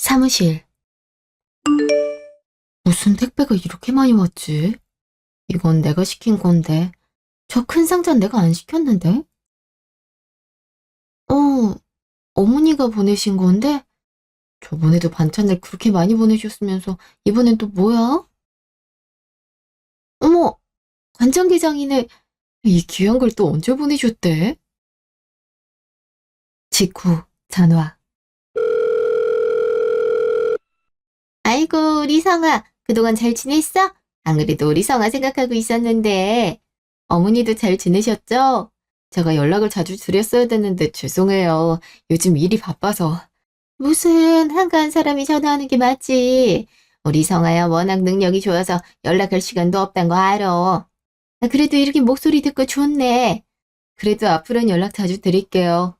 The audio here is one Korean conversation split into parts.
사무실. 무슨 택배가 이렇게 많이 왔지? 이건 내가 시킨 건데. 저 큰 상자는 내가 안 시켰는데? 어, 어머니가 보내신 건데? 저번에도 반찬을 그렇게 많이 보내주셨으면서 이번엔 또 뭐야? 어머, 간장게장이네. 이 귀한 걸 또 언제 보내줬대? 직후, 전화. 아이고, 우리 성아. 그동안 잘 지냈어? 안 그래도 우리 성아 생각하고 있었는데. 어머니도 잘 지내셨죠? 제가 연락을 자주 드렸어야 됐는데 죄송해요. 요즘 일이 바빠서. 무슨 한가한 사람이 전화하는 게 맞지. 우리 성아야 워낙 능력이 좋아서 연락할 시간도 없단 거 알아. 그래도 이렇게 목소리 듣고 좋네. 그래도 앞으로는 연락 자주 드릴게요.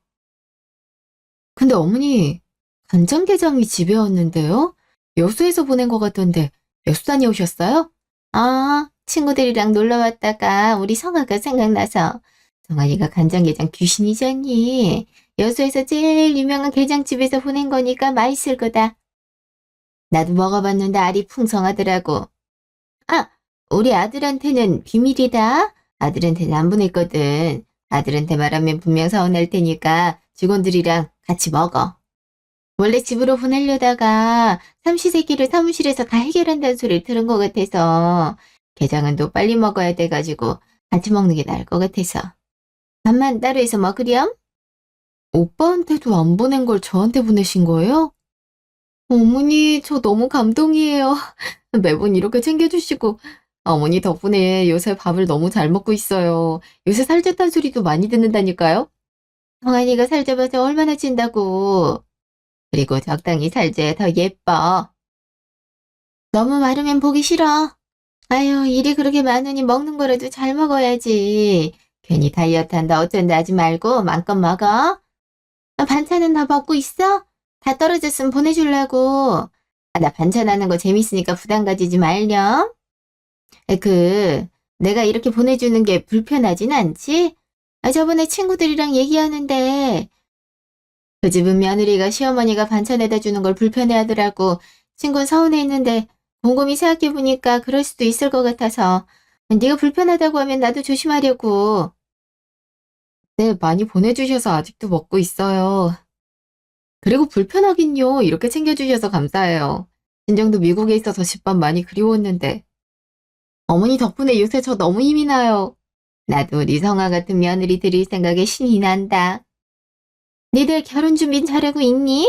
근데 어머니, 간장게장이 집에 왔는데요? 여수에서 보낸 것 같던데 여수 다녀오셨어요? 아, 친구들이랑 놀러 왔다가 우리 성아가 생각나서. 정아이가 간장게장 귀신이잖니. 여수에서 제일 유명한 게장집에서 보낸 거니까 맛있을 거다. 나도 먹어봤는데 알이 풍성하더라고. 아, 우리 아들한테는 비밀이다. 아들한테는 안 보냈거든. 아들한테 말하면 분명 서운할 테니까 직원들이랑 같이 먹어. 원래 집으로 보내려다가 삼시세끼를 사무실에서 다 해결한다는 소리를 들은 것 같아서 게장은 또 빨리 먹어야 돼가지고 같이 먹는 게 나을 것 같아서. 밥만 따로 해서 먹으렴? 오빠한테도 안 보낸 걸 저한테 보내신 거예요? 어머니, 저 너무 감동이에요. 매번 이렇게 챙겨주시고, 어머니 덕분에 요새 밥을 너무 잘 먹고 있어요. 요새 살쪘다는 소리도 많이 듣는다니까요? 성환이가 살쪄봐서 얼마나 찐다고. 그리고 적당히 살쪄야 더 예뻐. 너무 마르면 보기 싫어. 아유, 일이 그렇게 많으니 먹는 거라도 잘 먹어야지. 괜히 다이어트 한다 어쩐다 하지 말고 마음껏 먹어. 반찬은 다 먹고 있어? 다 떨어졌으면 보내주려고. 나 반찬하는 거 재밌으니까 부담 가지지 말렴. 내가 이렇게 보내주는 게 불편하진 않지? 저번에 친구들이랑 얘기하는데, 그 집은 며느리가 시어머니가 반찬에다 주는 걸 불편해 하더라고. 친구는 서운해했는데, 곰곰이 생각해보니까 그럴 수도 있을 것 같아서, 네가 불편하다고 하면 나도 조심하려고. 네, 많이 보내주셔서 아직도 먹고 있어요. 그리고 불편하긴요. 이렇게 챙겨주셔서 감사해요. 진정도 미국에 있어서 집밥 많이 그리웠는데. 어머니 덕분에 요새 저 너무 힘이 나요. 나도 네 성아 같은 며느리 드릴 생각에 신이 난다. 니들 결혼 준비 잘하고 있니?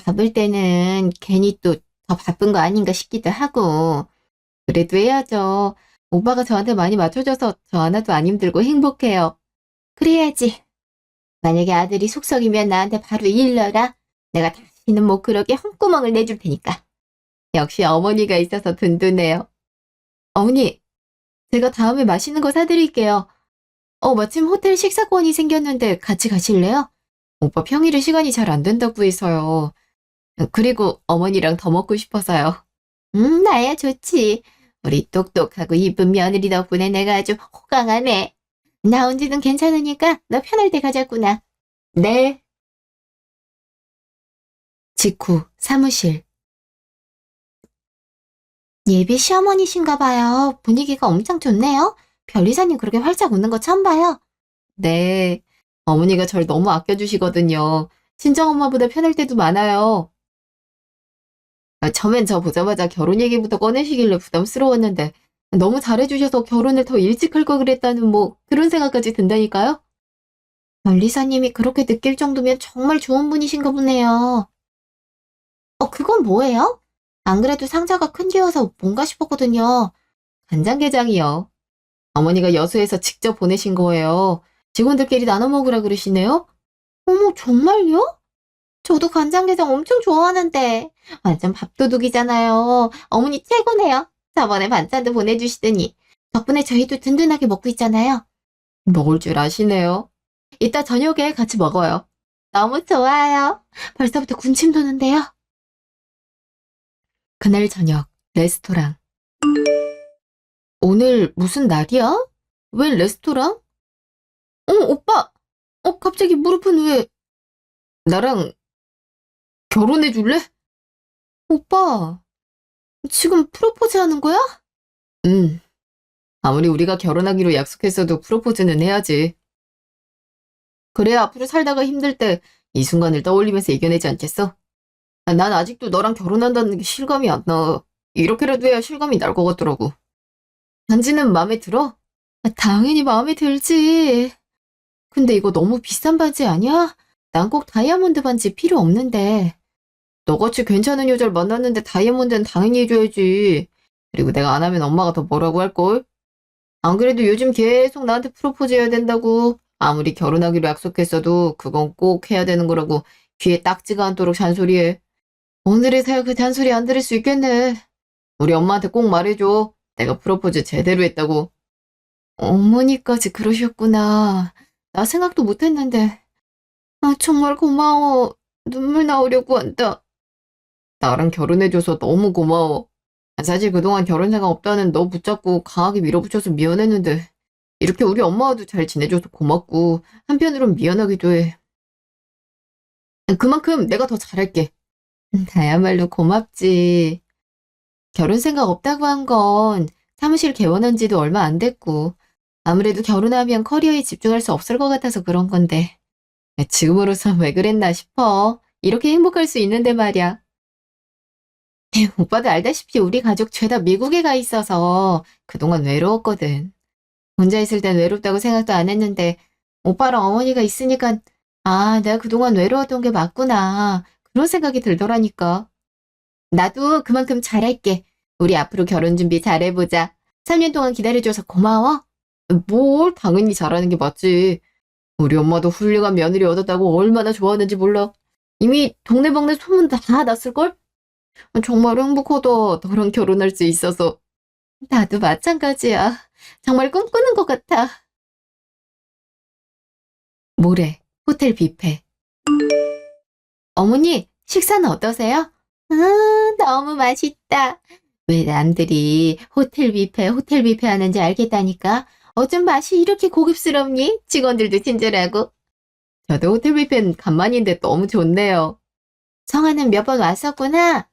바쁠 때는 괜히 또 더 바쁜 거 아닌가 싶기도 하고. 그래도 해야죠. 오빠가 저한테 많이 맞춰줘서 저 하나도 안 힘들고 행복해요. 그래야지. 만약에 아들이 속썩이면 나한테 바로 일러라. 내가 다시는 못 그러게 헛구멍을 내줄 테니까. 역시 어머니가 있어서 든든해요. 어머니, 제가 다음에 맛있는 거 사드릴게요. 마침 호텔 식사권이 생겼는데 같이 가실래요? 오빠 평일에 시간이 잘 안 된다고 해서요. 그리고 어머니랑 더 먹고 싶어서요. 나야 좋지. 우리 똑똑하고 이쁜 며느리 덕분에 내가 아주 호강하네. 나 언제든 괜찮으니까 너 편할 때 가자꾸나. 네. 직후, 사무실. 예비 시어머니신가 봐요. 분위기가 엄청 좋네요. 변리사님 그렇게 활짝 웃는 거 처음 봐요. 네. 어머니가 절 너무 아껴주시거든요. 친정엄마보다 편할 때도 많아요. 처음엔 저 보자마자 결혼 얘기부터 꺼내시길래 부담스러웠는데 너무 잘해주셔서 결혼을 더 일찍 할 걸 그랬다는 뭐 그런 생각까지 든다니까요. 변리사님이 그렇게 느낄 정도면 정말 좋은 분이신가 보네요. 그건 뭐예요? 안 그래도 상자가 큰 게여서 뭔가 싶었거든요. 간장게장이요. 어머니가 여수에서 직접 보내신 거예요. 직원들끼리 나눠 먹으라 그러시네요? 어머, 정말요? 저도 간장게장 엄청 좋아하는데. 완전 밥도둑이잖아요. 어머니 최고네요. 저번에 반찬도 보내주시더니. 덕분에 저희도 든든하게 먹고 있잖아요. 먹을 줄 아시네요. 이따 저녁에 같이 먹어요. 너무 좋아요. 벌써부터 군침 도는데요. 그날 저녁, 레스토랑. 오늘 무슨 날이야? 웬 레스토랑? 오빠! 갑자기 무릎은 왜? 나랑 결혼해 줄래? 오빠, 지금 프로포즈 하는 거야? 아무리 우리가 결혼하기로 약속했어도 프로포즈는 해야지. 그래야 앞으로 살다가 힘들 때 이 순간을 떠올리면서 이겨내지 않겠어? 난 아직도 너랑 결혼한다는 게 실감이 안 나. 이렇게라도 해야 실감이 날 것 같더라고. 반지는 마음에 들어? 당연히 마음에 들지. 근데 이거 너무 비싼 반지 아니야? 난 꼭 다이아몬드 반지 필요 없는데. 너같이 괜찮은 여자를 만났는데 다이아몬드는 당연히 해줘야지. 그리고 내가 안 하면 엄마가 더 뭐라고 할걸? 안 그래도 요즘 계속 나한테 프로포즈 해야 된다고. 아무리 결혼하기로 약속했어도 그건 꼭 해야 되는 거라고 귀에 딱지가 않도록 잔소리해. 오늘에서야 그 잔소리 안 들을 수 있겠네. 우리 엄마한테 꼭 말해줘. 내가 프로포즈 제대로 했다고. 어머니까지 그러셨구나. 나 생각도 못했는데. 아, 정말 고마워. 눈물 나오려고 한다. 나랑 결혼해줘서 너무 고마워. 사실 그동안 결혼 생각 없다는 너 붙잡고 강하게 밀어붙여서 미안했는데 이렇게 우리 엄마와도 잘 지내줘서 고맙고 한편으론 미안하기도 해. 그만큼 내가 더 잘할게. 다야말로 고맙지. 결혼 생각 없다고 한 건 사무실 개원한 지도 얼마 안 됐고 아무래도 결혼하면 커리어에 집중할 수 없을 것 같아서 그런 건데 지금으로선 왜 그랬나 싶어. 이렇게 행복할 수 있는데 말이야. 오빠도 알다시피 우리 가족 죄다 미국에 가 있어서 그동안 외로웠거든. 혼자 있을 땐 외롭다고 생각도 안 했는데 오빠랑 어머니가 있으니까 아, 내가 그동안 외로웠던 게 맞구나. 그런 생각이 들더라니까. 나도 그만큼 잘할게. 우리 앞으로 결혼 준비 잘해보자. 3년 동안 기다려줘서 고마워. 뭘 당연히 잘하는 게 맞지. 우리 엄마도 훌륭한 며느리 얻었다고 얼마나 좋아하는지 몰라. 이미 동네방네 소문 다 났을걸? 정말 행복하다. 너랑 결혼할 수 있어서. 나도 마찬가지야. 정말 꿈꾸는 것 같아. 모레, 호텔 뷔페. 어머니, 식사는 어떠세요? 너무 맛있다. 왜 남들이 호텔 뷔페 하는지 알겠다니까. 어쩜 맛이 이렇게 고급스럽니? 직원들도 친절하고. 저도 호텔 뷔페는 간만인데 너무 좋네요. 성아는 몇 번 왔었구나.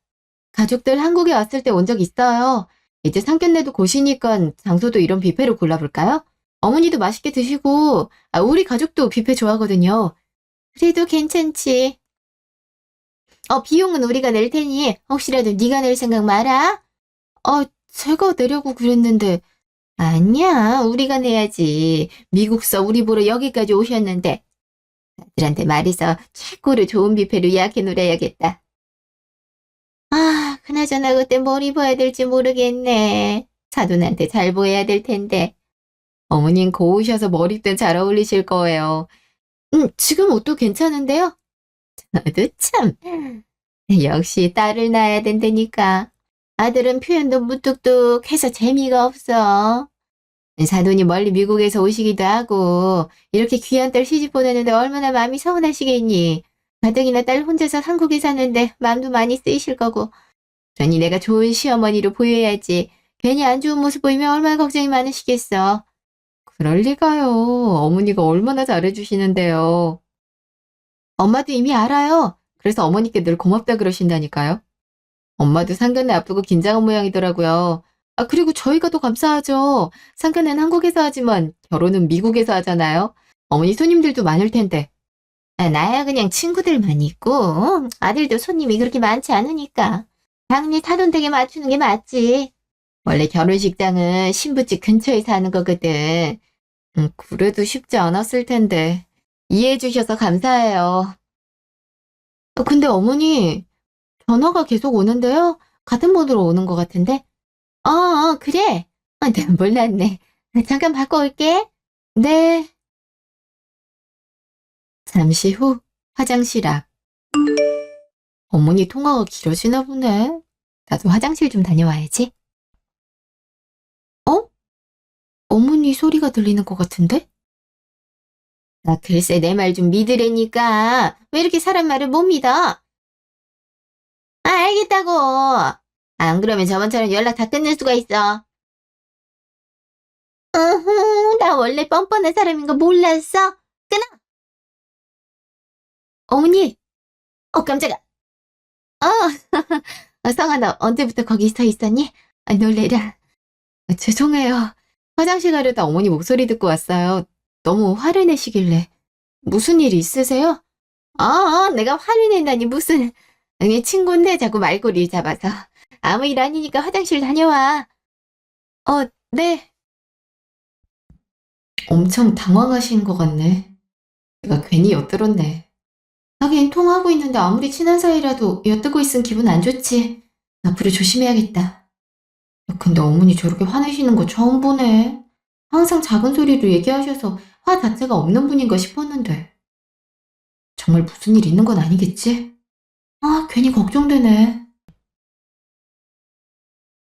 가족들 한국에 왔을 때 온 적 있어요. 이제 상견례도 고시니까 장소도 이런 뷔페로 골라볼까요? 어머니도 맛있게 드시고, 우리 가족도 뷔페 좋아하거든요. 그래도 괜찮지. 비용은 우리가 낼 테니 혹시라도 네가 낼 생각 마라. 제가 내려고 그랬는데. 아니야, 우리가 내야지. 미국서 우리 보러 여기까지 오셨는데. 아들한테 말해서 최고로 좋은 뷔페로 예약해 놓으야겠다. 그나저나 그때 뭘 입어야 될지 모르겠네. 사돈한테 잘 보여야 될 텐데. 어머님 고우셔서 머리끈 잘 어울리실 거예요. 지금 옷도 괜찮은데요? 나도 참. 역시 딸을 낳아야 된다니까. 아들은 표현도 무뚝뚝해서 재미가 없어. 사돈이 멀리 미국에서 오시기도 하고 이렇게 귀한 딸 시집 보내는데 얼마나 마음이 서운하시겠니. 가뜩이나 딸 혼자서 한국에 사는데 마음도 많이 쓰이실 거고. 그러니 내가 좋은 시어머니로 보여야지. 괜히 안 좋은 모습 보이면 얼마나 걱정이 많으시겠어. 그럴 리가요. 어머니가 얼마나 잘해주시는데요. 엄마도 이미 알아요. 그래서 어머니께 늘 고맙다 그러신다니까요. 엄마도 상견례 앞두고 긴장한 모양이더라고요. 그리고 저희가 더 감사하죠. 상견례는 한국에서 하지만 결혼은 미국에서 하잖아요. 어머니 손님들도 많을 텐데. 나야 그냥 친구들만 있고 아들도 손님이 그렇게 많지 않으니까 당연히 사돈 댁에 맞추는 게 맞지. 원래 결혼식장은 신부집 근처에서 하는 거거든. 그래도 쉽지 않았을 텐데. 이해해 주셔서 감사해요. 근데 어머니, 전화가 계속 오는데요? 같은 번호로 오는 것 같은데? 그래. 내가 몰랐네. 잠깐 바꿔 올게. 네. 잠시 후, 화장실 앞. 어머니 통화가 길어지나 보네. 나도 화장실 좀 다녀와야지. 어머니 소리가 들리는 것 같은데? 글쎄 내 말 좀 믿으라니까. 왜 이렇게 사람 말을 못 믿어? 알겠다고. 안 그러면 저번처럼 연락 다 끊을 수가 있어. 나 원래 뻔뻔한 사람인 거 몰랐어? 끊어. 어머니. 깜짝아. 어, 성아, 너 언제부터 거기 서 있었니? 놀래라. 죄송해요. 화장실 가려다 어머니 목소리 듣고 왔어요. 너무 화를 내시길래. 무슨 일 있으세요? 내가 화를 낸다니 무슨. 아니, 친구인데 자꾸 말꼬리를 잡아서. 아무 일 아니니까 화장실 다녀와. 네. 엄청 당황하신 것 같네. 제가 괜히 엿들었네. 하긴 통화하고 있는데 아무리 친한 사이라도 엿듣고 있으면 기분 안 좋지. 앞으로 조심해야겠다. 야, 근데 어머니 저렇게 화내시는 거 처음 보네. 항상 작은 소리로 얘기하셔서 화 자체가 없는 분인가 싶었는데. 정말 무슨 일 있는 건 아니겠지? 괜히 걱정되네.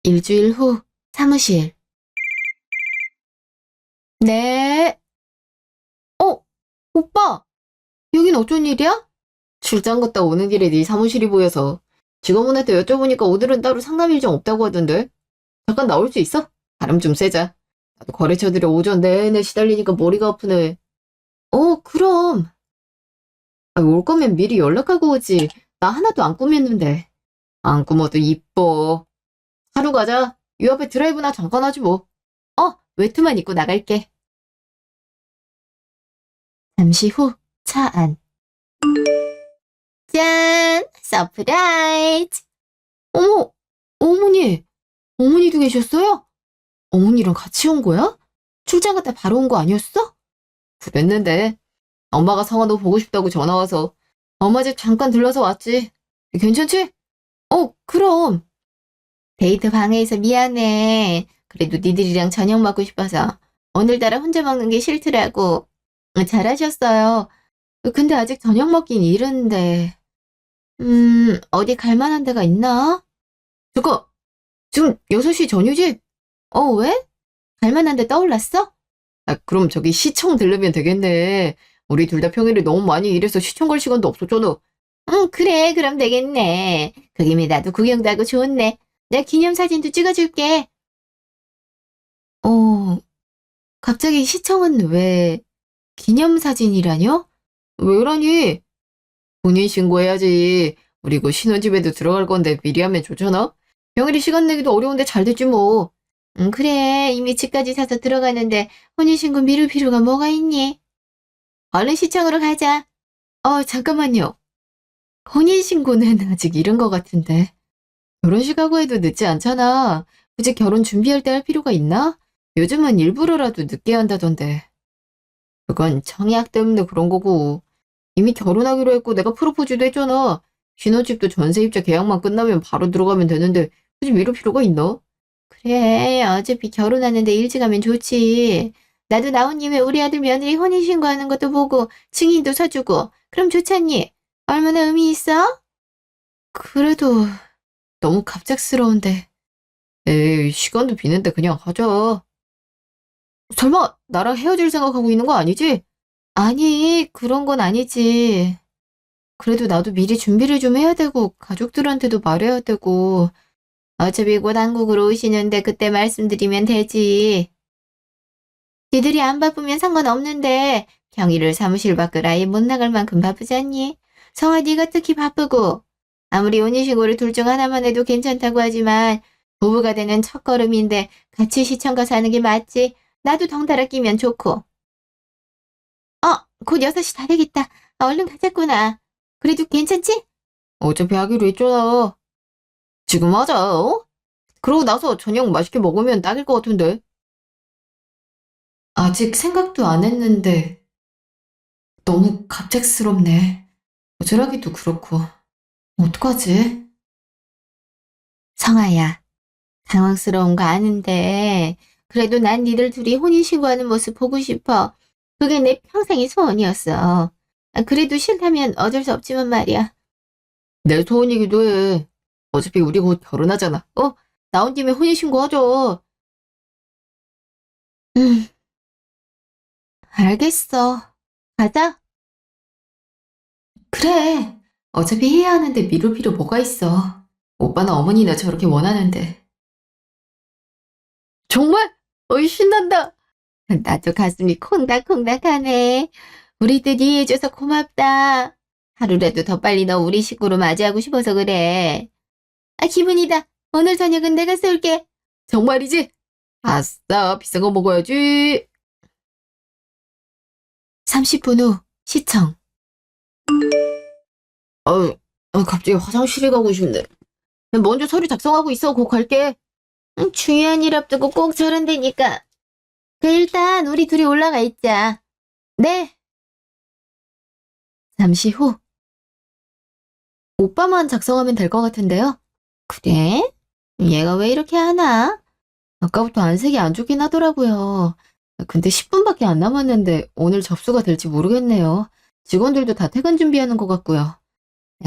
일주일 후 사무실. 네. 오빠, 여긴 어쩐 일이야? 출장 갔다 오는 길에 네 사무실이 보여서 직원분한테 여쭤보니까 오늘은 따로 상담 일정 없다고 하던데. 잠깐 나올 수 있어? 바람 좀 쐬자. 나도 거래처들이 오전 내내 시달리니까 머리가 아프네. 그럼. 올 거면 미리 연락하고 오지. 나 하나도 안 꾸몄는데. 안 꾸며도 이뻐. 하루 가자. 요 앞에 드라이브나 잠깐 하지 뭐. 외투만 입고 나갈게. 잠시 후 차 안. 짠! 서프라이즈! 어머, 어머니. 어머니도 계셨어요? 어머니랑 같이 온 거야? 출장 갔다 바로 온 거 아니었어? 그랬는데 엄마가 성아 너 보고 싶다고 전화 와서 엄마 집 잠깐 들러서 왔지. 괜찮지? 그럼. 데이트 방해해서 미안해. 그래도 니들이랑 저녁 먹고 싶어서 오늘따라 혼자 먹는 게 싫더라고. 잘하셨어요. 근데 아직 저녁 먹긴 이른데. 어디 갈 만한 데가 있나? 잠깐, 지금 6시 전이지? 왜? 갈 만한 데 떠올랐어? 그럼 저기 시청 들르면 되겠네. 우리 둘 다 평일에 너무 많이 일해서 시청 갈 시간도 없었잖아. 응, 그래, 그럼 되겠네. 그 김에 나도 구경도 하고 좋네. 내가 기념사진도 찍어줄게. 갑자기 시청은 왜 기념사진이라뇨? 왜라니? 본인 신고해야지. 우리 그 신혼집에도 들어갈 건데 미리 하면 좋잖아? 평일에 시간 내기도 어려운데 잘 됐지 뭐. 그래. 이미 집까지 사서 들어가는데 혼인신고 미룰 필요가 뭐가 있니? 얼른 시청으로 가자. 잠깐만요. 혼인신고는 아직 이른 것 같은데. 결혼식하고 해도 늦지 않잖아. 굳이 결혼 준비할 때 할 필요가 있나? 요즘은 일부러라도 늦게 한다던데. 그건 청약 때문에 그런 거고. 이미 결혼하기로 했고 내가 프로포즈도 했잖아. 신혼집도 전세입자 계약만 끝나면 바로 들어가면 되는데 굳이 미룰 필요가 있나? 그래, 어차피 결혼하는데 일찍 가면 좋지. 나도 나온 김에 우리 아들 며느리 혼인신고하는 것도 보고 증인도 서주고 그럼 좋잖니? 얼마나 의미 있어? 그래도 너무 갑작스러운데. 에이, 시간도 비는데 그냥 하자. 설마 나랑 헤어질 생각하고 있는 거 아니지? 아니, 그런 건 아니지. 그래도 나도 미리 준비를 좀 해야 되고 가족들한테도 말해야 되고 어차피 곧 한국으로 오시는데 그때 말씀드리면 되지. 니들이 안 바쁘면 상관없는데 평일을 사무실 밖을 아예 못 나갈 만큼 바쁘지 않니? 성아 네가 특히 바쁘고 아무리 혼인신고를 둘 중 하나만 해도 괜찮다고 하지만 부부가 되는 첫걸음인데 같이 시청 가서 하는 게 맞지? 나도 덩달아 끼면 좋고. 곧 6시 다 되겠다. 얼른 가자꾸나. 그래도 괜찮지? 어차피 하기로 했잖아. 지금 하자, 그러고 나서 저녁 맛있게 먹으면 딱일 것 같은데. 아직 생각도 안 했는데 너무 갑작스럽네. 어쩌라기도 그렇고. 어떡하지? 성아야, 당황스러운 거 아는데 그래도 난 니들 둘이 혼인신고하는 모습 보고 싶어. 그게 내 평생의 소원이었어. 그래도 싫다면 어쩔 수 없지만 말이야. 내 소원이기도 해. 어차피 우리 곧 결혼하잖아. 나온 김에 혼인신고하자. 음, 알겠어. 가자. 그래. 어차피 해야 하는데 미룰 필요 뭐가 있어. 오빠나 어머니나 저렇게 원하는데. 정말? 어이, 신난다. 나도 가슴이 콩닥콩닥하네. 우리들 이해해줘서 고맙다. 하루라도 더 빨리 너 우리 식구로 맞이하고 싶어서 그래. 기분이다. 오늘 저녁은 내가 쏠게. 정말이지? 아싸, 비싼 거 먹어야지. 30분 후 시청. 갑자기 화장실에 가고 싶네. 먼저 서류 작성하고 있어. 곧 갈게. 중요한 일 앞두고 꼭 저런다니까. 일단 우리 둘이 올라가 있자. 네. 잠시 후. 오빠만 작성하면 될 것 같은데요? 그래? 얘가 왜 이렇게 하나? 아까부터 안색이 안 좋긴 하더라고요. 근데 10분밖에 안 남았는데 오늘 접수가 될지 모르겠네요. 직원들도 다 퇴근 준비하는 것 같고요.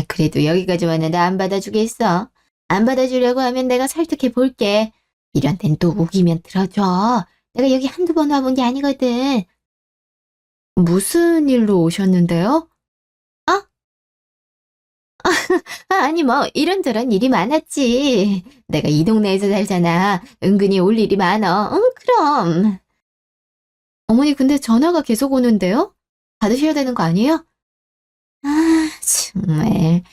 그래도 여기까지 왔는데 안 받아주겠어. 안 받아주려고 하면 내가 설득해 볼게. 이런 데는 또 우기면 들어줘. 내가 여기 한두 번 와본 게 아니거든. 무슨 일로 오셨는데요? 아? 아니 뭐 이런저런 일이 많았지. 내가 이 동네에서 살잖아. 은근히 올 일이 많어. 응, 그럼. 어머니 근데 전화가 계속 오는데요? 받으셔야 되는 거 아니에요? 아, 정말.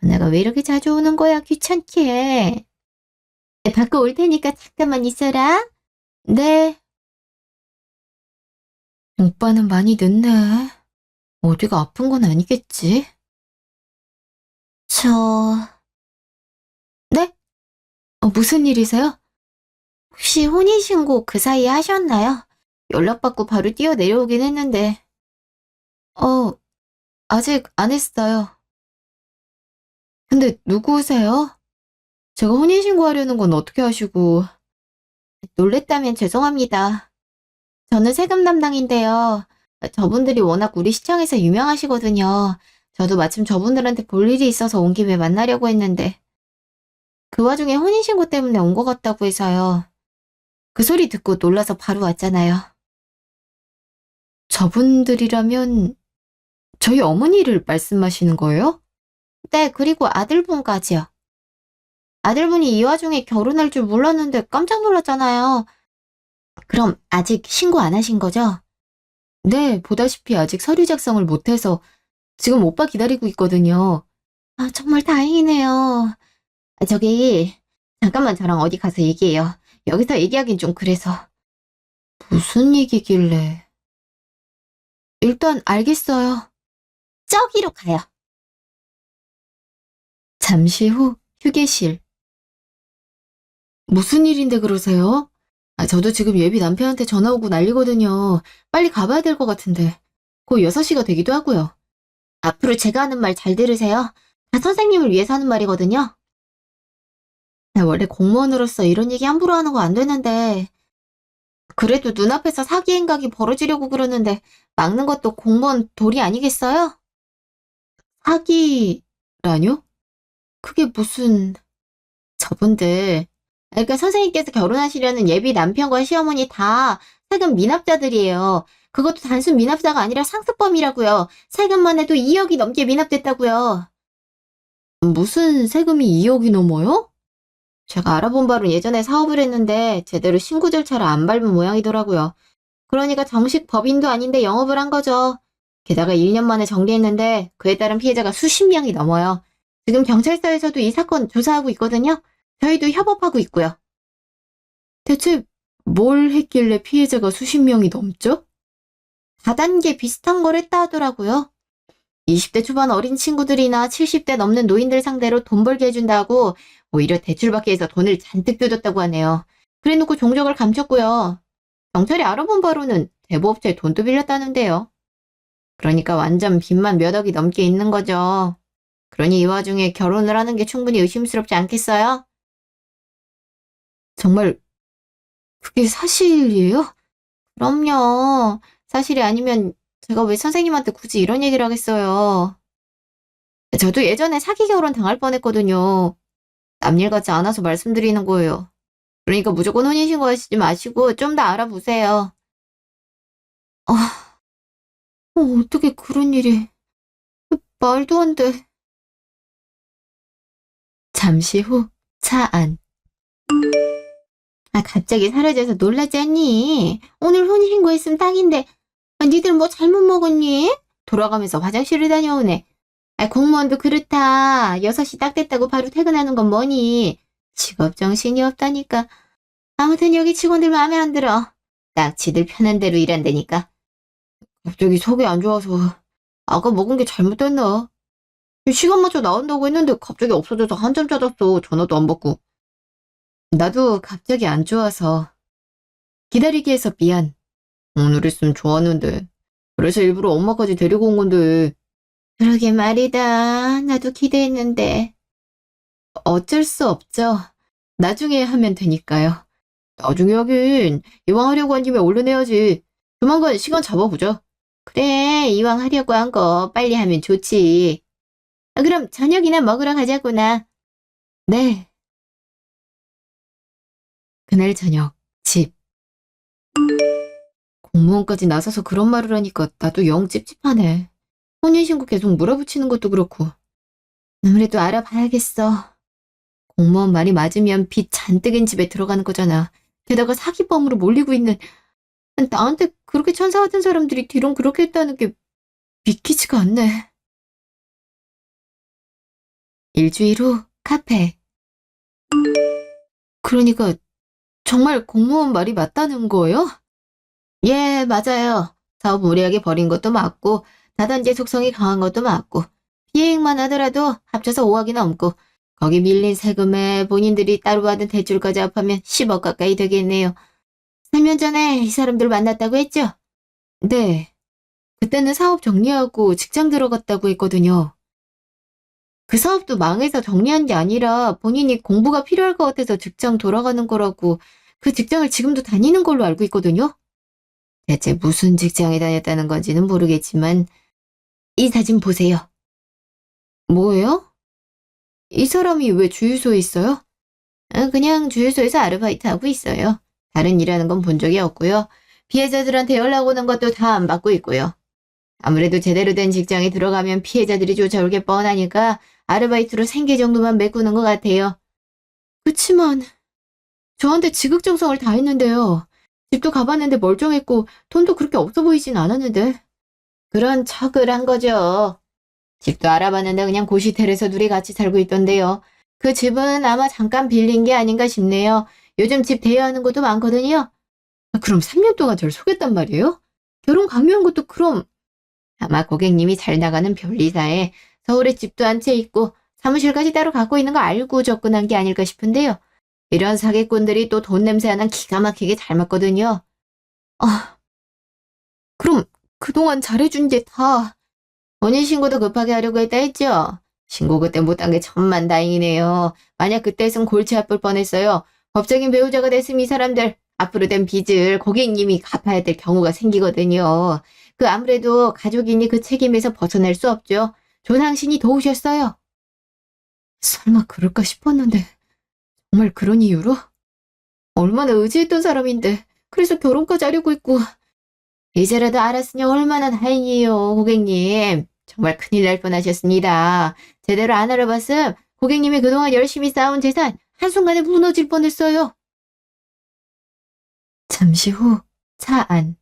전화가 왜 이렇게 자주 오는 거야, 귀찮게. 받고 올 테니까 잠깐만 있어라. 네. 오빠는 많이 늦네. 어디가 아픈 건 아니겠지? 네? 무슨 일이세요? 혹시 혼인신고 그 사이에 하셨나요? 연락받고 바로 뛰어 내려오긴 했는데. 어, 아직 안 했어요. 근데 누구세요? 제가 혼인신고하려는 건 어떻게 하시고. 놀랬다면 죄송합니다. 저는 세금 담당인데요. 저분들이 워낙 우리 시청에서 유명하시거든요. 저도 마침 저분들한테 볼 일이 있어서 온 김에 만나려고 했는데 그 와중에 혼인신고 때문에 온 것 같다고 해서요. 그 소리 듣고 놀라서 바로 왔잖아요. 저분들이라면 저희 어머니를 말씀하시는 거예요? 네, 그리고 아들분까지요. 아들분이 이 와중에 결혼할 줄 몰랐는데 깜짝 놀랐잖아요. 그럼 아직 신고 안 하신 거죠? 네, 보다시피 아직 서류 작성을 못해서 지금 오빠 기다리고 있거든요. 아, 정말 다행이네요. 저기, 잠깐만 저랑 어디 가서 얘기해요. 여기서 얘기하긴 좀 그래서. 무슨 얘기길래. 일단 알겠어요. 저기로 가요. 잠시 후 휴게실. 무슨 일인데 그러세요? 저도 지금 예비 남편한테 전화 오고 난리거든요. 빨리 가봐야 될 것 같은데. 곧 6시가 되기도 하고요. 앞으로 제가 하는 말 잘 들으세요. 다 선생님을 위해서 하는 말이거든요. 원래 공무원으로서 이런 얘기 함부로 하는 거 안 되는데 그래도 눈앞에서 사기 행각이 벌어지려고 그러는데 막는 것도 공무원 도리 아니겠어요? 사기라뇨? 그게 무슨... 저분들... 그러니까 선생님께서 결혼하시려는 예비 남편과 시어머니 다 세금 미납자들이에요. 그것도 단순 미납자가 아니라 상습범이라고요. 세금만 해도 2억이 넘게 미납됐다고요. 무슨 세금이 2억이 넘어요? 제가 알아본 바로 예전에 사업을 했는데 제대로 신고 절차를 안 밟은 모양이더라고요. 그러니까 정식 법인도 아닌데 영업을 한 거죠. 게다가 1년 만에 정리했는데 그에 따른 피해자가 수십 명이 넘어요. 지금 경찰서에서도 이 사건 조사하고 있거든요. 저희도 협업하고 있고요. 대체 뭘 했길래 피해자가 수십 명이 넘죠? 다단계 비슷한 걸 했다 하더라고요. 20대 초반 어린 친구들이나 70대 넘는 노인들 상대로 돈 벌게 해준다고 오히려 대출받기 위해서 돈을 잔뜩 뜯었다고 하네요. 그래놓고 종적을 감췄고요. 경찰이 알아본 바로는 대부업체에 돈도 빌렸다는데요. 그러니까 완전 빚만 몇 억이 넘게 있는 거죠. 그러니 이 와중에 결혼을 하는 게 충분히 의심스럽지 않겠어요? 정말 그게 사실이에요? 그럼요. 사실이 아니면 제가 왜 선생님한테 굳이 이런 얘기를 하겠어요. 저도 예전에 사기 결혼 당할 뻔했거든요. 남일 같지 않아서 말씀드리는 거예요. 그러니까 무조건 혼인신고 하시지 마시고 좀 더 알아보세요. 아, 어떻게 그런 일이... 말도 안 돼. 잠시 후 차 안. 갑자기 사라져서 놀라잖니? 오늘 혼인신고 했으면 딱인데 니들 뭐 잘못 먹었니? 돌아가면서 화장실을 다녀오네. 아, 공무원도 그렇다. 6시 딱 됐다고 바로 퇴근하는 건 뭐니? 직업 정신이 없다니까. 아무튼 여기 직원들 마음에 안 들어. 딱 지들 편한 대로 일한다니까. 갑자기 속이 안 좋아서 아까 먹은 게 잘못됐나? 시간 맞춰 나온다고 했는데 갑자기 없어져서 한참 찾았어. 전화도 안 받고. 나도 갑자기 안 좋아서 기다리게 해서 미안. 오늘 있으면 좋았는데. 그래서 일부러 엄마까지 데리고 온 건데. 그러게 말이다. 나도 기대했는데. 어쩔 수 없죠. 나중에 하면 되니까요. 나중에 하긴. 이왕 하려고 한 김에 얼른 해야지. 조만간 시간 잡아보자. 그래, 이왕 하려고 한 거 빨리 하면 좋지. 아, 그럼 저녁이나 먹으러 가자꾸나. 네. 그날 저녁, 집. 공무원까지 나서서 그런 말을 하니까 나도 영 찝찝하네. 혼인신고 계속 몰아붙이는 것도 그렇고. 아무래도 알아봐야겠어. 공무원 말이 맞으면 빚 잔뜩인 집에 들어가는 거잖아. 게다가 사기범으로 몰리고 있는 나한테 그렇게 천사 같은 사람들이 뒤론 그렇게 했다는 게 믿기지가 않네. 일주일 후 카페. 그러니까 정말 공무원 말이 맞다는 거예요? 예, 맞아요. 사업 무리하게 벌인 것도 맞고 다단계 속성이 강한 것도 맞고 비행만 하더라도 합쳐서 5억이 넘고 거기 밀린 세금에 본인들이 따로 받은 대출까지 합하면 10억 가까이 되겠네요. 3년 전에 이 사람들 만났다고 했죠? 네. 그때는 사업 정리하고 직장 들어갔다고 했거든요. 그 사업도 망해서 정리한 게 아니라 본인이 공부가 필요할 것 같아서 직장 돌아가는 거라고 그 직장을 지금도 다니는 걸로 알고 있거든요. 대체 무슨 직장에 다녔다는 건지는 모르겠지만 이 사진 보세요. 뭐예요? 이 사람이 왜 주유소에 있어요? 아, 그냥 주유소에서 아르바이트 하고 있어요. 다른 일하는 건 본 적이 없고요. 피해자들한테 연락 오는 것도 다 안 받고 있고요. 아무래도 제대로 된 직장에 들어가면 피해자들이 쫓아올 게 뻔하니까 아르바이트로 생계 정도만 메꾸는 것 같아요. 그치만 저한테 지극정성을 다했는데요. 집도 가봤는데 멀쩡했고 돈도 그렇게 없어 보이진 않았는데. 그런 척을 한 거죠. 집도 알아봤는데 그냥 고시텔에서 둘이 같이 살고 있던데요. 그 집은 아마 잠깐 빌린 게 아닌가 싶네요. 요즘 집 대여하는 곳도 많거든요. 아, 그럼 3년 동안 절 속였단 말이에요? 결혼 강요한 것도 그럼 아마 고객님이 잘 나가는 변리사에 서울에 집도 한 채 있고 사무실까지 따로 갖고 있는 거 알고 접근한 게 아닐까 싶은데요. 이런 사기꾼들이 또 돈 냄새 하나 기가 막히게 잘 맞거든요. 아, 그럼 그동안 잘해준 게 다 혼인신고도 급하게 하려고 했다 했죠? 신고 그때 못한 게 천만다행이네요. 만약 그때 했으면 골치 아플 뻔했어요. 법적인 배우자가 됐으면 이 사람들 앞으로 된 빚을 고객님이 갚아야 될 경우가 생기거든요. 그 아무래도 가족이니 그 책임에서 벗어날 수 없죠. 조상신이 도우셨어요. 설마 그럴까 싶었는데 정말 그런 이유로? 얼마나 의지했던 사람인데 그래서 결혼까지 하려고 했고 이제라도 알았으니 얼마나 다행이에요, 고객님. 정말 큰일 날 뻔하셨습니다. 제대로 안 알아봤음 고객님이 그동안 열심히 쌓아온 재산 한순간에 무너질 뻔했어요. 잠시 후 차 안.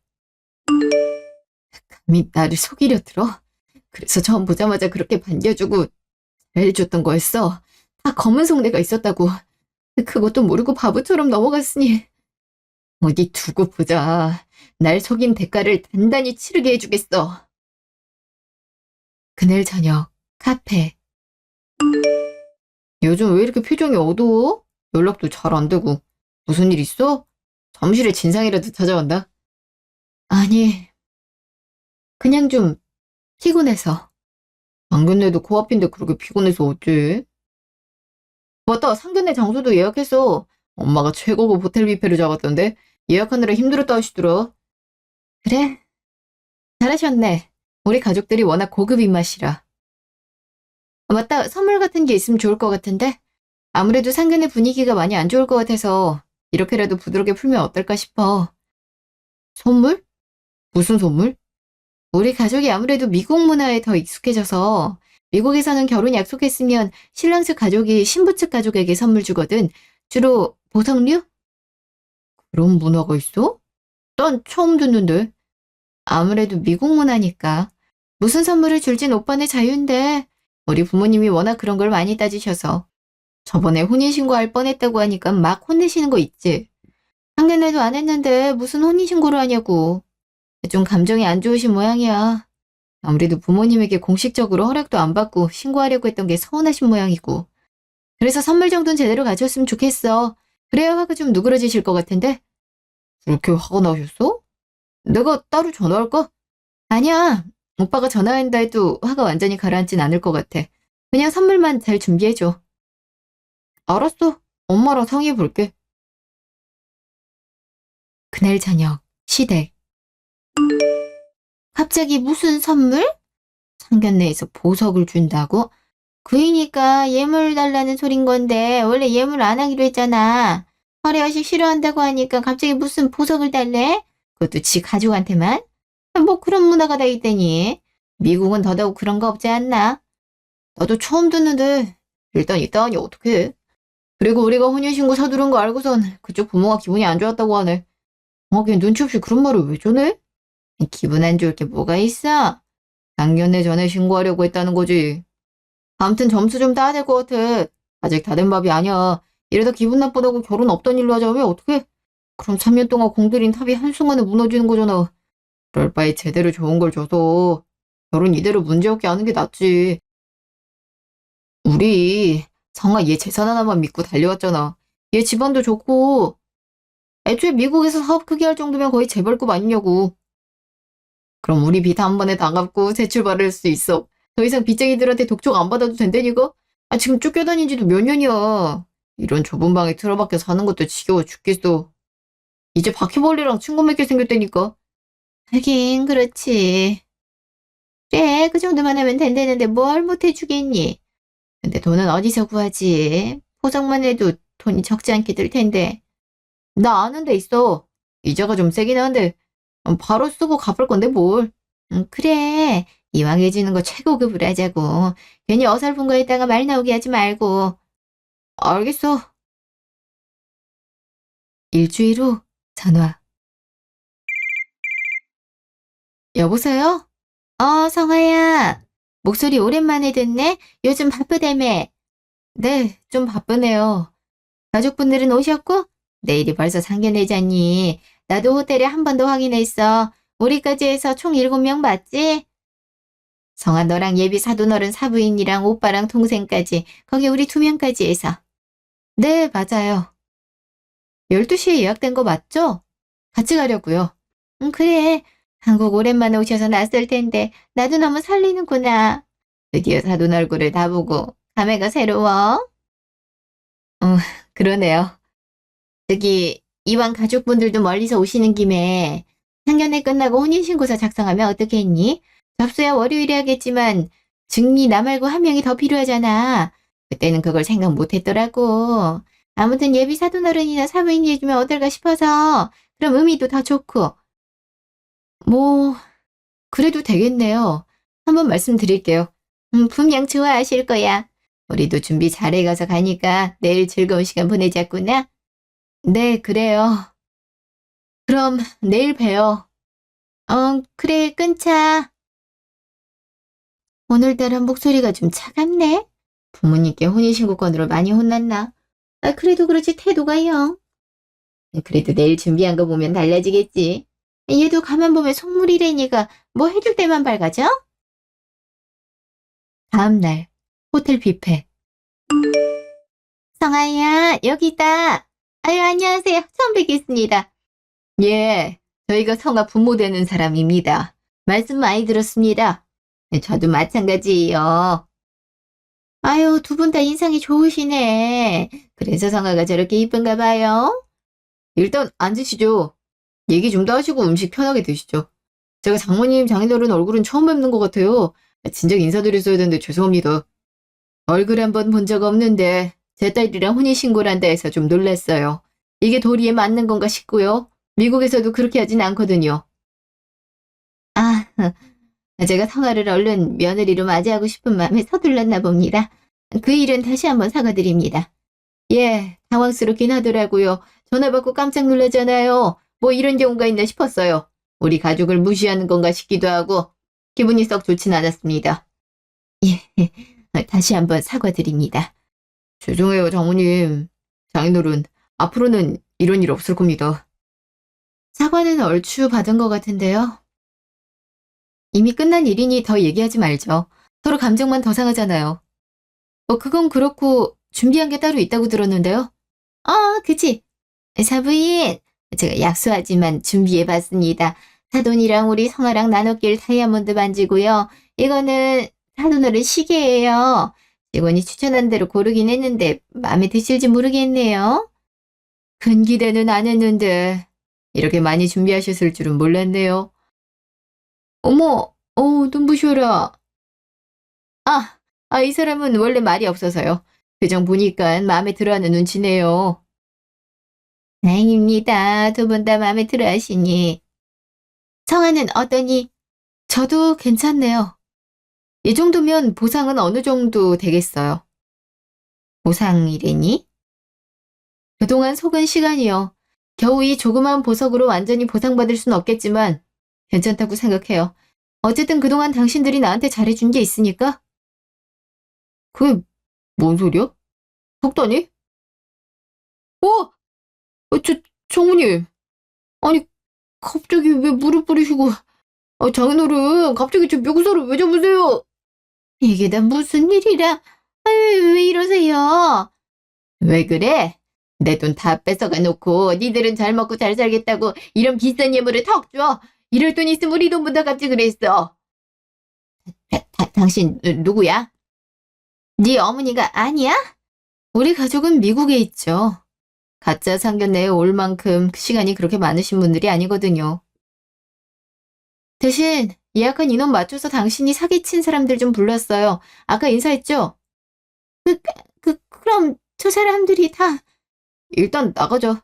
감히 나를 속이려 들어? 그래서 처음 보자마자 그렇게 반겨주고 잘해줬던 거였어. 다 검은 속내가 있었다고. 그것도 모르고 바보처럼 넘어갔으니 어디 두고 보자. 날 속인 대가를 단단히 치르게 해주겠어. 그날 저녁 카페. 요즘 왜 이렇게 표정이 어두워? 연락도 잘 안 되고. 무슨 일 있어? 잠실에 진상이라도 찾아온다? 아니, 그냥 좀 피곤해서. 상견례도 코앞인데 그렇게 피곤해서 어째? 맞다, 상견례 장소도 예약했어. 엄마가 최고급 호텔 뷔페를 잡았던데 예약하느라 힘들었다 하시더라. 그래? 잘하셨네. 우리 가족들이 워낙 고급 입맛이라. 맞다, 선물 같은 게 있으면 좋을 것 같은데? 아무래도 상견례 분위기가 많이 안 좋을 것 같아서 이렇게라도 부드럽게 풀면 어떨까 싶어. 선물? 무슨 선물? 우리 가족이 아무래도 미국 문화에 더 익숙해져서 미국에서는 결혼 약속했으면 신랑 측 가족이 신부 측 가족에게 선물 주거든. 주로 보석류? 그런 문화가 있어? 난 처음 듣는데. 아무래도 미국 문화니까. 무슨 선물을 줄진 오빠네 자유인데 우리 부모님이 워낙 그런 걸 많이 따지셔서. 저번에 혼인신고할 뻔했다고 하니까 막 혼내시는 거 있지. 상견례도 안 했는데 무슨 혼인신고를 하냐고. 좀 감정이 안 좋으신 모양이야. 아무래도 부모님에게 공식적으로 허락도 안 받고 신고하려고 했던 게 서운하신 모양이고. 그래서 선물 정도는 제대로 가져왔으면 좋겠어. 그래야 화가 좀 누그러지실 것 같은데? 그렇게 화가 나셨어? 내가 따로 전화할까? 아니야. 오빠가 전화한다 해도 화가 완전히 가라앉진 않을 것 같아. 그냥 선물만 잘 준비해줘. 알았어. 엄마랑 상의해볼게. 그날 저녁, 시댁. 갑자기 무슨 선물? 상견례에서 보석을 준다고? 그이니까 예물 달라는 소린 건데 원래 예물 안 하기로 했잖아. 허례허식 싫어한다고 하니까 갑자기 무슨 보석을 달래? 그것도 지 가족한테만? 뭐 그런 문화가 다 있다니. 미국은 더더욱 그런 거 없지 않나? 나도 처음 듣는데 일단 이따 하니 어떡해. 그리고 우리가 혼인신고 서두른 거 알고선 그쪽 부모가 기분이 안 좋았다고 하네. 하긴 눈치 없이 그런 말을 왜 전해? 기분 안 좋을 게 뭐가 있어? 상견례 전에 신고하려고 했다는 거지. 아무튼 점수 좀 따야 될 것 같아. 아직 다 된 밥이 아니야. 이러다 기분 나쁘다고 결혼 없던 일로 하자면 어떡해? 그럼 3년 동안 공들인 탑이 한순간에 무너지는 거잖아. 그럴 바에 제대로 좋은 걸 줘서 결혼 이대로 문제없게 하는 게 낫지. 우리 성아 얘 재산 하나만 믿고 달려왔잖아. 얘 집안도 좋고 애초에 미국에서 사업 크게 할 정도면 거의 재벌급 아니냐고. 그럼 우리 빚 한 번에 다 갚고 새 출발을 할 수 있어. 더 이상 빚쟁이들한테 독촉 안 받아도 된다니까? 아, 지금 쫓겨다닌 지도 몇 년이야. 이런 좁은 방에 틀어박혀 사는 것도 지겨워 죽겠어. 이제 바퀴벌레랑 친구 맺게 생겼다니까. 하긴 그렇지. 그래, 그 정도만 하면 된다는데 뭘 못해주겠니? 근데 돈은 어디서 구하지? 포장만 해도 돈이 적지 않게 들 텐데. 나 아는 데 있어. 이자가 좀 세긴 한데 바로 쓰고 갚을 건데 뭘. 그래. 이왕 해주는 거 최고급으로 하자고. 괜히 어설픈 거 했다가 말 나오게 하지 말고. 알겠어. 일주일 후 전화. 여보세요? 성아야. 목소리 오랜만에 듣네? 요즘 바쁘다며. 네, 좀 바쁘네요. 가족분들은 오셨고? 내일이 벌써 상견례잖니. 나도 호텔에 한 번 더 확인했어. 우리까지 해서 총 7명 맞지? 성아 너랑 예비 사돈어른 사부인이랑 오빠랑 동생까지. 거기 우리 2명까지 해서. 네, 맞아요. 12시에 예약된 거 맞죠? 같이 가려고요. 그래. 한국 오랜만에 오셔서 낯설 텐데 나도 너무 설레는구나. 드디어 사돈 얼굴을 다 보고 감회가 새로워. 어, 그러네요. 저기 이왕 가족분들도 멀리서 오시는 김에 상견례 끝나고 혼인신고서 작성하면 어떻겠니? 접수야 월요일에 하겠지만 증인 나 말고 한 명이 더 필요하잖아. 그때는 그걸 생각 못 했더라고. 아무튼 예비 사돈어른이나 사부인이 해주면 어떨까 싶어서. 그럼 의미도 더 좋고. 뭐 그래도 되겠네요. 한번 말씀드릴게요. 분명 좋아하실 거야. 우리도 준비 잘해가서 가니까 내일 즐거운 시간 보내자꾸나. 네, 그래요. 그럼 내일 봬요. 그래, 끊자. 오늘따라 목소리가 좀 차갑네. 부모님께 혼인신고 건으로 많이 혼났나? 아, 그래도 그렇지 태도가 영. 그래도 내일 준비한 거 보면 달라지겠지. 얘도 가만 보면 속물이래니까 뭐 해줄 때만 밝아져? 다음 날 호텔 뷔페. 성아야, 여기 있다. 아유, 안녕하세요. 처음 뵙겠습니다. 예, 저희가 성아 부모 되는 사람입니다. 말씀 많이 들었습니다. 네, 저도 마찬가지예요. 아유, 두 분 다 인상이 좋으시네. 그래서 성아가 저렇게 이쁜가 봐요. 일단 앉으시죠. 얘기 좀 더 하시고 음식 편하게 드시죠. 제가 장모님, 장인어른 얼굴은 처음 뵙는 것 같아요. 진작 인사드렸어야 되는데 죄송합니다. 얼굴 한번 본 적 없는데 제 딸이랑 혼인신고를 한다 해서 좀 놀랐어요. 이게 도리에 맞는 건가 싶고요. 미국에서도 그렇게 하진 않거든요. 아, 제가 성아를 얼른 며느리로 맞이하고 싶은 마음에 서둘렀나 봅니다. 그 일은 다시 한번 사과드립니다. 예, 당황스럽긴 하더라고요. 전화 받고 깜짝 놀라잖아요. 뭐 이런 경우가 있나 싶었어요. 우리 가족을 무시하는 건가 싶기도 하고 기분이 썩 좋진 않았습니다. 예, 다시 한번 사과드립니다. 죄송해요, 장모님. 장인어른, 앞으로는 이런 일 없을 겁니다. 사과는 얼추 받은 것 같은데요. 이미 끝난 일이니 더 얘기하지 말죠. 서로 감정만 더 상하잖아요. 그건 그렇고 준비한 게 따로 있다고 들었는데요. 그치. 사부인, 제가 약소하지만 준비해봤습니다. 사돈이랑 우리 성아랑 나눠낄 다이아몬드 반지고요. 이거는 사돈어른 시계예요. 직원이 추천한 대로 고르긴 했는데 마음에 드실지 모르겠네요. 큰 기대는 안 했는데 이렇게 많이 준비하셨을 줄은 몰랐네요. 어머, 눈부셔라. 이 사람은 원래 말이 없어서요. 표정 보니까 마음에 들어하는 눈치네요. 다행입니다. 두 분 다 마음에 들어 하시니. 성화는 어떠니? 저도 괜찮네요. 이 정도면 보상은 어느 정도 되겠어요. 보상이래니? 그동안 속은 시간이요. 겨우 이 조그만 보석으로 완전히 보상받을 순 없겠지만 괜찮다고 생각해요. 어쨌든 그동안 당신들이 나한테 잘해준 게 있으니까. 그게 뭔 소리야? 속다니? 어? 장모님. 아니, 갑자기 왜 무릎 꿇으시고. 장인어른, 갑자기 제 멱살을 왜 잡으세요? 이게 다 무슨 일이라. 아유, 왜 이러세요? 왜 그래? 내 돈 다 뺏어가 놓고 니들은 잘 먹고 잘 살겠다고 이런 비싼 예물을 턱 줘. 이럴 돈 있으면 우리 돈보다 갚지 그랬어. 당신 누구야? 네 어머니가 아니야? 우리 가족은 미국에 있죠. 가짜 상견례에 올 만큼 시간이 그렇게 많으신 분들이 아니거든요. 대신 예약한 인원 맞춰서 당신이 사기친 사람들 좀 불렀어요. 아까 인사했죠? 그럼 저 사람들이 다 일단 나가자.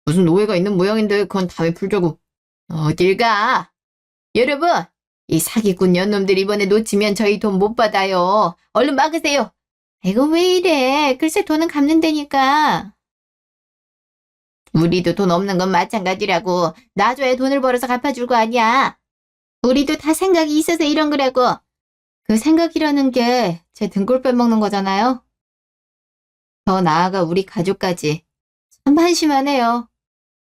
무슨 오해가 있는 모양인데 그건 다음에 풀자고. 어딜 가? 여러분, 이 사기꾼 년놈들 이번에 놓치면 저희 돈 못 받아요. 얼른 막으세요. 이거 왜 이래? 글쎄 돈은 갚는다니까. 우리도 돈 없는 건 마찬가지라고. 놔줘야 돈을 벌어서 갚아줄 거 아니야. 우리도 다 생각이 있어서 이런 거라고. 그 생각이라는 게 제 등골 빼먹는 거잖아요. 더 나아가 우리 가족까지. 참 한심하네요.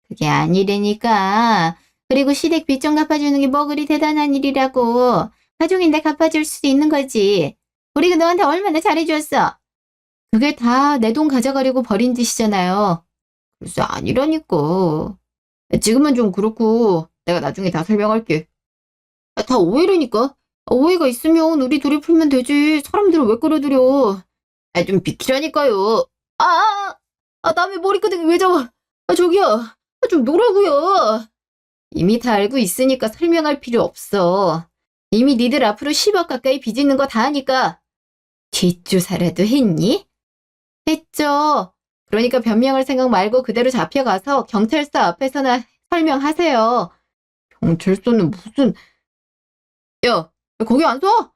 그게 아니라니까. 그리고 시댁 빚 좀 갚아주는 게 뭐 그리 대단한 일이라고. 가족인데 갚아줄 수도 있는 거지. 우리가 너한테 얼마나 잘해줬어. 그게 다 내 돈 가져가려고 버린 짓이잖아요. 글쎄 아니라니까. 지금은 좀 그렇고 내가 나중에 다 설명할게. 다 오해라니까. 오해가 있으면 우리 둘이 풀면 되지. 사람들을 왜 끌어들여. 좀 비키라니까요. 남의 머리끄댕이 왜 잡아. 저기요. 좀 놓으라고요. 이미 다 알고 있으니까 설명할 필요 없어. 이미 니들 앞으로 10억 가까이 빚있는 거 다 아니까. 뒷조사라도 했니? 했죠. 그러니까 변명할 생각 말고 그대로 잡혀가서 경찰서 앞에서나 설명하세요. 경찰서는 무슨... 야, 거기 안 서?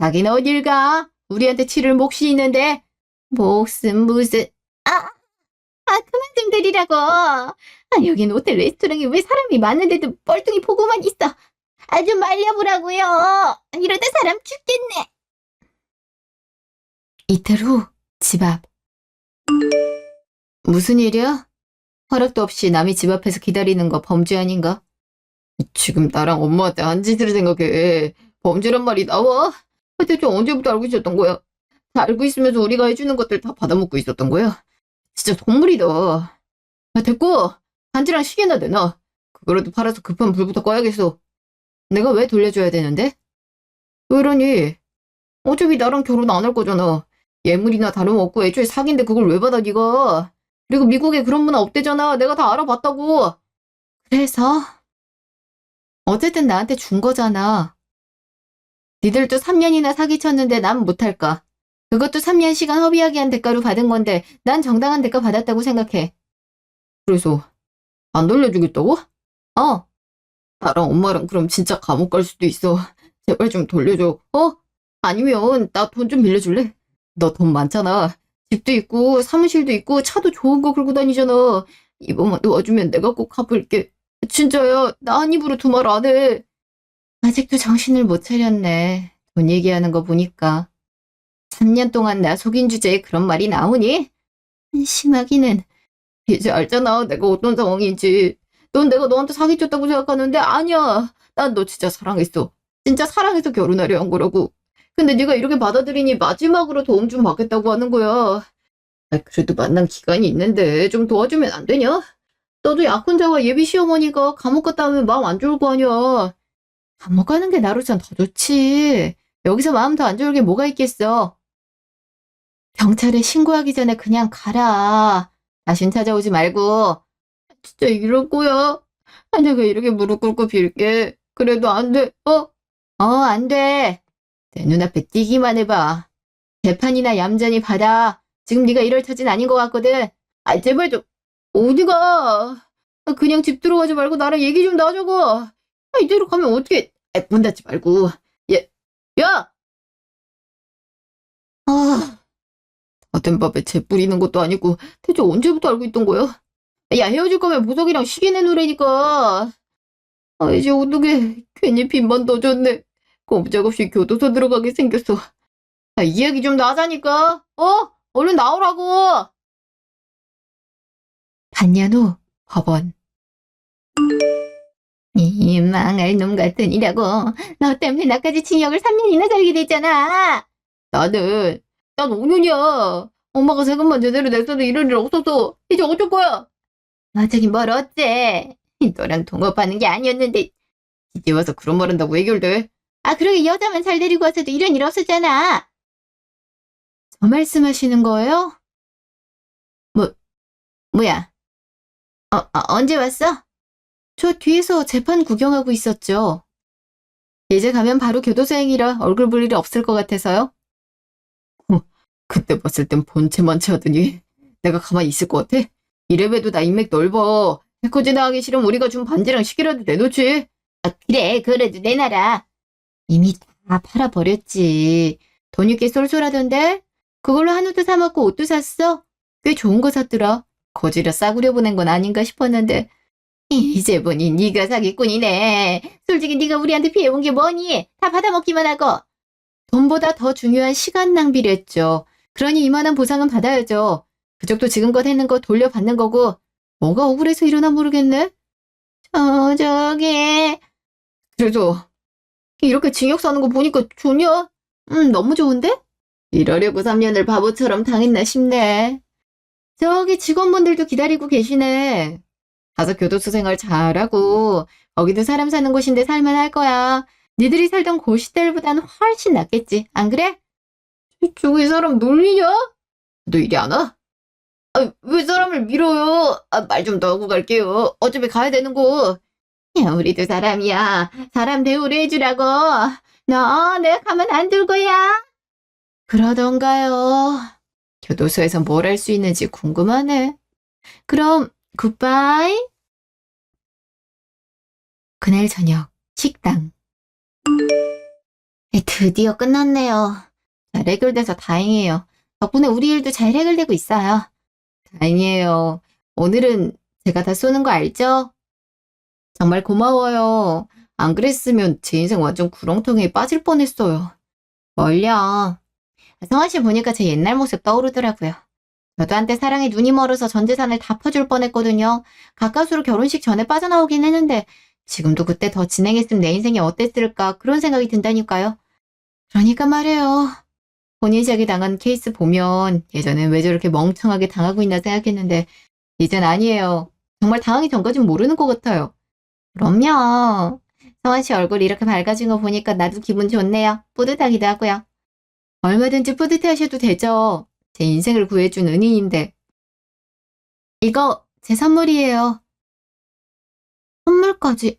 자기는 어딜 가? 우리한테 치를 몫이 있는데. 몫은 무슨... 그만 좀 들이라고. 여긴 호텔 레스토랑에 왜 사람이 많은데도 뻘뚱이 보고만 있어. 좀 말려보라고요. 이러다 사람 죽겠네. 이틀 후 집 앞. 무슨 일이야? 허락도 없이 남이 집 앞에서 기다리는 거 범죄 아닌가? 지금 나랑 엄마한테 한 짓을 생각해. 범죄란 말이 나와? 대체 언제부터 알고 있었던 거야? 다 알고 있으면서 우리가 해주는 것들 다 받아먹고 있었던 거야? 진짜 동물이다. 됐고, 반지랑 시계나 내놔. 그거라도 팔아서 급한 불부터 꺼야겠어. 내가 왜 돌려줘야 되는데? 왜 이러니? 어차피 나랑 결혼 안 할 거잖아. 예물이나 다름없고 애초에 사귄데 그걸 왜 받아 니가? 그리고 미국에 그런 문화 없대잖아. 내가 다 알아봤다고. 그래서? 어쨌든 나한테 준 거잖아. 니들도 3년이나 사기쳤는데 난 못할까? 그것도 3년 시간 허비하게 한 대가로 받은 건데 난 정당한 대가 받았다고 생각해. 그래서 안 돌려주겠다고? 나랑 엄마랑 그럼 진짜 감옥 갈 수도 있어. 제발 좀 돌려줘. 아니면 나 돈 좀 빌려줄래? 너 돈 많잖아. 집도 있고 사무실도 있고 차도 좋은 거 끌고 다니잖아. 이번만 도와주면 내가 꼭 갚을게. 진짜야. 나 한 입으로 두 말 안 해. 아직도 정신을 못 차렸네. 돈 얘기하는 거 보니까. 3년 동안 나 속인 주제에 그런 말이 나오니? 심하기는. 이제 알잖아, 내가 어떤 상황인지. 넌 내가 너한테 사기쳤다고 생각하는데 아니야. 난 너 진짜 사랑했어. 진짜 사랑해서 결혼하려 한 거라고. 근데 네가 이렇게 받아들이니 마지막으로 도움 좀 받겠다고 하는 거야. 그래도 만난 기간이 있는데 좀 도와주면 안 되냐? 너도 약혼자와 예비 시어머니가 감옥 갔다 오면 마음 안 좋을 거 아니야. 감옥 가는 게 나로선 더 좋지. 여기서 마음 더 안 좋을 게 뭐가 있겠어. 경찰에 신고하기 전에 그냥 가라. 다신 찾아오지 말고. 진짜 이럴 거야? 내가 이렇게 무릎 꿇고 빌게. 그래도 안 돼. 안 돼. 내 눈앞에 띄기만 해봐. 재판이나 얌전히 받아. 지금 네가 이럴 처진 아닌 것 같거든. 제발 좀. 어디가? 그냥 집 들어가지 말고 나랑 얘기 좀 놔줘고. 이대로 가면 어떻게? 문 닫지 말고. 야! 같은 밥에 재 뿌리는 것도 아니고 대체 언제부터 알고 있던 거야? 헤어질 거면 보석이랑 시계 내놓으라니까. 이제 어떡해. 괜히 빚만 더 줬네. 꼼짝없이 교도소 들어가게 생겼어. 이야기 좀 나자니까. 얼른 나오라고. 반년 후 법원. 이 망할 놈 같으니라고. 너 때문에 나까지 징역을 3년이나 살게 됐잖아. 난 5년이야. 엄마가 세금만 제대로 냈어도 이럴 일 없어서 이제 어쩔 거야? 어쩌긴 뭘 어째. 너랑 동업하는 게 아니었는데 이제 와서 그런 말 한다고 해결돼? 그러게 여자만 잘 데리고 와서도 이런 일 없었잖아. 저 말씀하시는 거예요? 뭐야? 언제 왔어? 저 뒤에서 재판 구경하고 있었죠. 이제 가면 바로 교도소행이라 얼굴 볼 일이 없을 것 같아서요. 그때 봤을 땐 본체만 채하더니 내가 가만히 있을 것 같아? 이래봬도 나 인맥 넓어. 해코지 나가기 싫으면 우리가 준 반지랑 시계라도 내놓지. 그래, 그래도 내놔라. 이미 다 팔아버렸지. 돈이 꽤 쏠쏠하던데? 그걸로 한우도 사 먹고 옷도 샀어? 꽤 좋은 거 샀더라. 거지라 싸구려 보낸 건 아닌가 싶었는데 이제 보니 네가 사기꾼이네. 솔직히 네가 우리한테 피해온 게 뭐니? 다 받아먹기만 하고. 돈보다 더 중요한 시간 낭비랬죠. 그러니 이만한 보상은 받아야죠. 그쪽도 지금껏 했는 거 돌려받는 거고 뭐가 억울해서 이러나 모르겠네. 저기 그래서 이렇게 징역 사는 거 보니까 좋냐? 너무 좋은데? 이러려고 3년을 바보처럼 당했나 싶네. 저기 직원분들도 기다리고 계시네. 가서 교도소 생활 잘하고 거기도 사람 사는 곳인데 살만할 거야. 니들이 살던 고시텔보단 훨씬 낫겠지. 안 그래? 저기 사람 놀리냐? 너 이리 안 와? 왜 사람을 밀어요? 말 좀 더 하고 갈게요. 어차피 가야 되는 거. 야, 우리도 사람이야. 사람 대우를 해주라고. 너 내가 가만 안 둘 거야. 그러던가요. 교도소에서 뭘 할 수 있는지 궁금하네. 그럼 굿바이. 그날 저녁 식당. 드디어 끝났네요. 잘 해결돼서 다행이에요. 덕분에 우리 일도 잘 해결되고 있어요. 다행이에요. 오늘은 제가 다 쏘는 거 알죠? 정말 고마워요. 안 그랬으면 제 인생 완전 구렁텅이에 빠질 뻔했어요. 뭘요? 성아 씨 보니까 제 옛날 모습 떠오르더라고요. 저도 한때 사랑에 눈이 멀어서 전 재산을 다 퍼줄 뻔했거든요. 가까스로 결혼식 전에 빠져나오긴 했는데 지금도 그때 더 진행했으면 내 인생이 어땠을까 그런 생각이 든다니까요. 그러니까 말이에요. 본인 시작이 당한 케이스 보면 예전엔 왜 저렇게 멍청하게 당하고 있나 생각했는데 이젠 아니에요. 정말 당하기 전까진 모르는 것 같아요. 그럼요. 성환 씨 얼굴 이렇게 밝아진 거 보니까 나도 기분 좋네요. 뿌듯하기도 하고요. 얼마든지 뿌듯해 하셔도 되죠. 제 인생을 구해준 은인인데. 이거 제 선물이에요. 선물까지.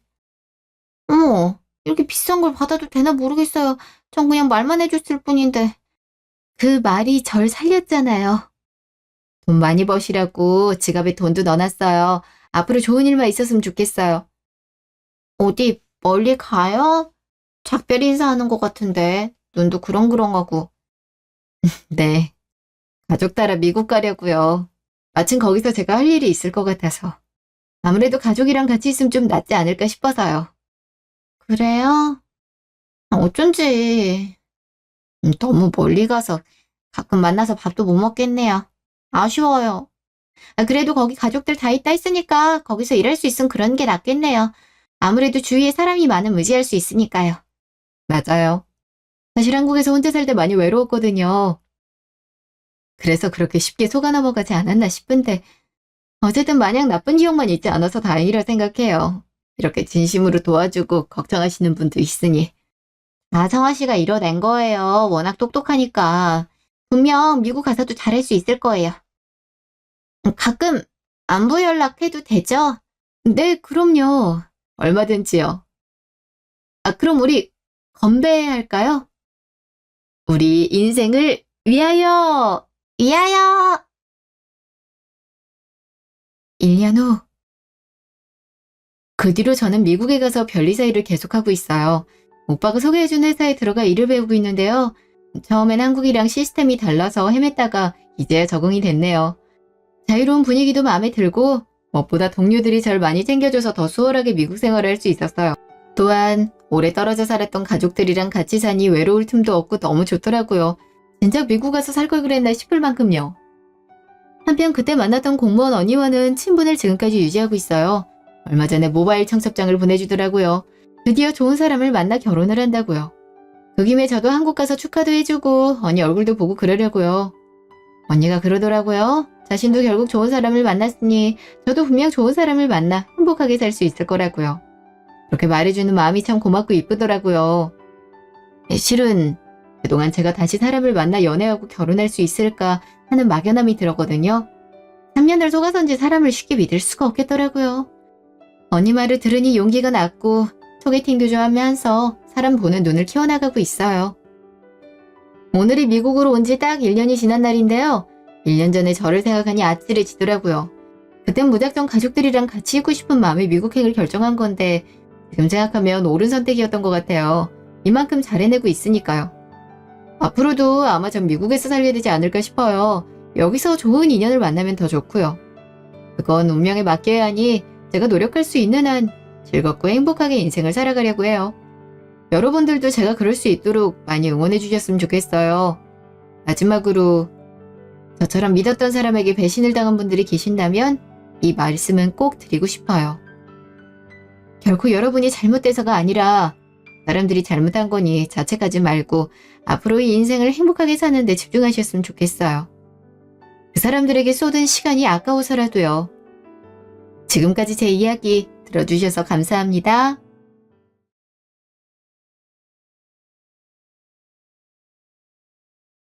어머, 이렇게 비싼 걸 받아도 되나 모르겠어요. 전 그냥 말만 해줬을 뿐인데. 그 말이 절 살렸잖아요. 돈 많이 버시라고 지갑에 돈도 넣어놨어요. 앞으로 좋은 일만 있었으면 좋겠어요. 어디 멀리 가요? 작별 인사하는 것 같은데 눈도 그렁그렁하고. 네, 가족 따라 미국 가려고요. 마침 거기서 제가 할 일이 있을 것 같아서. 아무래도 가족이랑 같이 있으면 좀 낫지 않을까 싶어서요. 그래요? 어쩐지 너무 멀리 가서 가끔 만나서 밥도 못 먹겠네요. 아쉬워요. 그래도 거기 가족들 다 있다 했으니까 거기서 일할 수 있으면 그런 게 낫겠네요. 아무래도 주위에 사람이 많으면 의지할 수 있으니까요. 맞아요. 사실 한국에서 혼자 살 때 많이 외로웠거든요. 그래서 그렇게 쉽게 속아 넘어가지 않았나 싶은데 어쨌든 마냥 나쁜 기억만 있지 않아서 다행이라 생각해요. 이렇게 진심으로 도와주고 걱정하시는 분도 있으니. 성화 씨가 이뤄낸 거예요. 워낙 똑똑하니까. 분명 미국 가서도 잘할 수 있을 거예요. 가끔 안부 연락해도 되죠? 네, 그럼요. 얼마든지요. 그럼 우리 건배할까요? 우리 인생을 위하여! 위하여! 1년 후. 그 뒤로 저는 미국에 가서 변리사 일을 계속하고 있어요. 오빠가 소개해준 회사에 들어가 일을 배우고 있는데요. 처음엔 한국이랑 시스템이 달라서 헤맸다가 이제야 적응이 됐네요. 자유로운 분위기도 마음에 들고 무엇보다 동료들이 절 많이 챙겨줘서 더 수월하게 미국 생활을 할 수 있었어요. 또한 오래 떨어져 살았던 가족들이랑 같이 사니 외로울 틈도 없고 너무 좋더라고요. 진짜 미국 가서 살 걸 그랬나 싶을 만큼요. 한편 그때 만났던 공무원 언니와는 친분을 지금까지 유지하고 있어요. 얼마 전에 모바일 청첩장을 보내주더라고요. 드디어 좋은 사람을 만나 결혼을 한다고요. 그 김에 저도 한국 가서 축하도 해주고 언니 얼굴도 보고 그러려고요. 언니가 그러더라고요. 자신도 결국 좋은 사람을 만났으니 저도 분명 좋은 사람을 만나 행복하게 살 수 있을 거라고요. 그렇게 말해주는 마음이 참 고맙고 이쁘더라고요. 실은 그동안 제가 다시 사람을 만나 연애하고 결혼할 수 있을까 하는 막연함이 들었거든요. 3년을 속아선지 사람을 쉽게 믿을 수가 없겠더라고요. 언니 말을 들으니 용기가 났고 소개팅도 좀 하면서 사람 보는 눈을 키워나가고 있어요. 오늘이 미국으로 온 지 딱 1년이 지난 날인데요. 1년 전에 저를 생각하니 아찔해지더라고요. 그땐 무작정 가족들이랑 같이 있고 싶은 마음에 미국행을 결정한 건데 지금 생각하면 옳은 선택이었던 것 같아요. 이만큼 잘 해내고 있으니까요. 앞으로도 아마 전 미국에서 살게 되지 않을까 싶어요. 여기서 좋은 인연을 만나면 더 좋고요. 그건 운명에 맡겨야 하니 제가 노력할 수 있는 한 즐겁고 행복하게 인생을 살아가려고 해요. 여러분들도 제가 그럴 수 있도록 많이 응원해 주셨으면 좋겠어요. 마지막으로 저처럼 믿었던 사람에게 배신을 당한 분들이 계신다면 이 말씀은 꼭 드리고 싶어요. 결코 여러분이 잘못돼서가 아니라 사람들이 잘못한 거니 자책하지 말고 앞으로의 인생을 행복하게 사는 데 집중하셨으면 좋겠어요. 그 사람들에게 쏟은 시간이 아까워서라도요. 지금까지 제 이야기 들어주셔서 감사합니다.